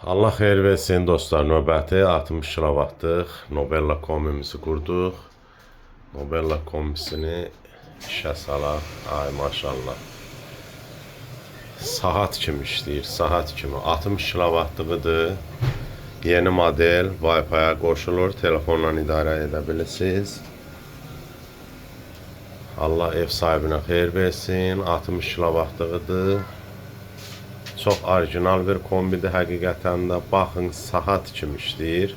Allah xeyir versin dostlar, növbəti 60 kilovatlıq Nobella kombimizi qurduq. Nobella kombisini işə salaq. Ay maşallah. Saat kimi işləyir, saat kimi. 60 kilovatlıqdır. Yeni model, Wi-Fi-yə qoşulur, telefonla idarə edə bilirsiniz. Allah ev sahibinə xeyir versin. 60 kilovatlıqdır. Çox orijinal bir kombidir həqiqətən də. Baxın, saat kimi işləyir.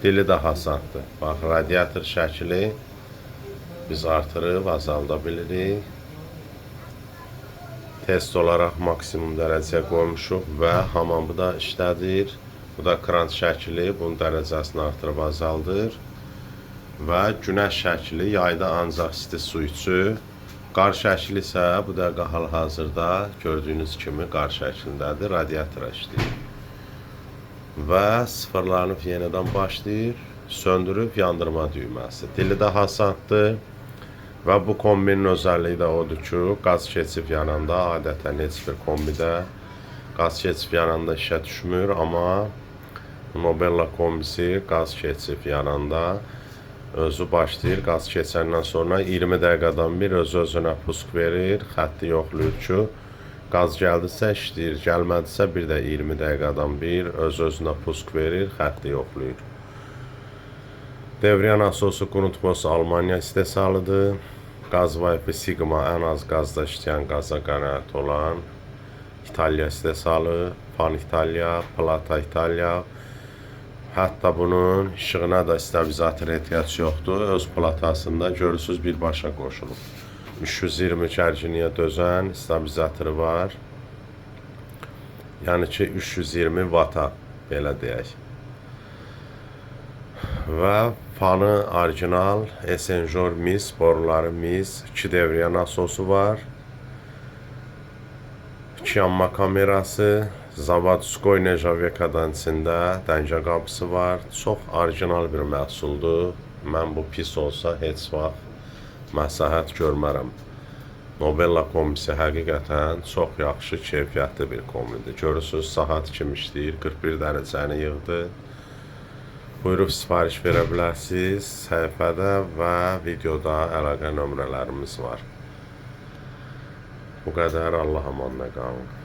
Dili də hasaddır. Bax, radiator şəkli biz artırıb azalda bilirik. Test olaraq maksimum dərəcəyə qoymuşuq və hamamı da işlədir. Bu da kran şəkli, bunun dərəcəsini artırıb azaldır. Və günəş şəkli yayda ancaq isti su içir. Qar şəkli isə bu dəqiqə hal-hazırda gördüyünüz kimi qar şəklindədir, radiatora işləyir. Və sıfırlanıb yenidən başlayır, söndürüb yandırma düyməsi. Dili də hasaddır və bu kombinin özəlliyi də odur ki, qaz keçib yananda, adətən heç bir kombidə qaz keçib yananda işə düşmür, amma Nobella kombisi qaz keçib yananda özü başlayır, qaz keçəndən sonra 20 dəqiqədən bir özünə pusk verir, xətti yoxlayır ki, qaz gəldisə işləyir, gəlmədisə bir də 20 dəqiqədən bir özünə pusk verir, xətti yoxlayır. Devriyyə nasosu Grundfos Almanya istehsalıdır. Qaz Wi-Fi Sigma ən az qazda işləyən qaza qənaət olan İtaliya istehsalı, Pan İtaliya, Plata İtaliya. Hətta bunun işığına da stabilizator ehtiyac yoxdur. Öz platasında görürsünüz birbaşa qoşulub. 320 gərginliyə dözən stabilizatoru var. Yəni ki 320 vata belə deyək. Və fanı orijinal, Esenjor mis, boruları mis, 2 devriyyə nasosu var. 2 yanma kamerası, Zavadskoy Nejavekadan içində dəngə qapısı var. Çox orijinal bir məhsuldur. Mən bu pis olsa heç vaxt məsləhət görmərəm. Nobella kombisi həqiqətən çox yaxşı, keyfiyyətli bir kombidir. Görürsünüz, saat kimi işləyir, 41 dərəcəni yığdı. Buyurub sifariş verə bilərsiniz. Səhifədə və videoda əlaqə nömrələrimiz var. Bu qədər, Allah amanına qalın.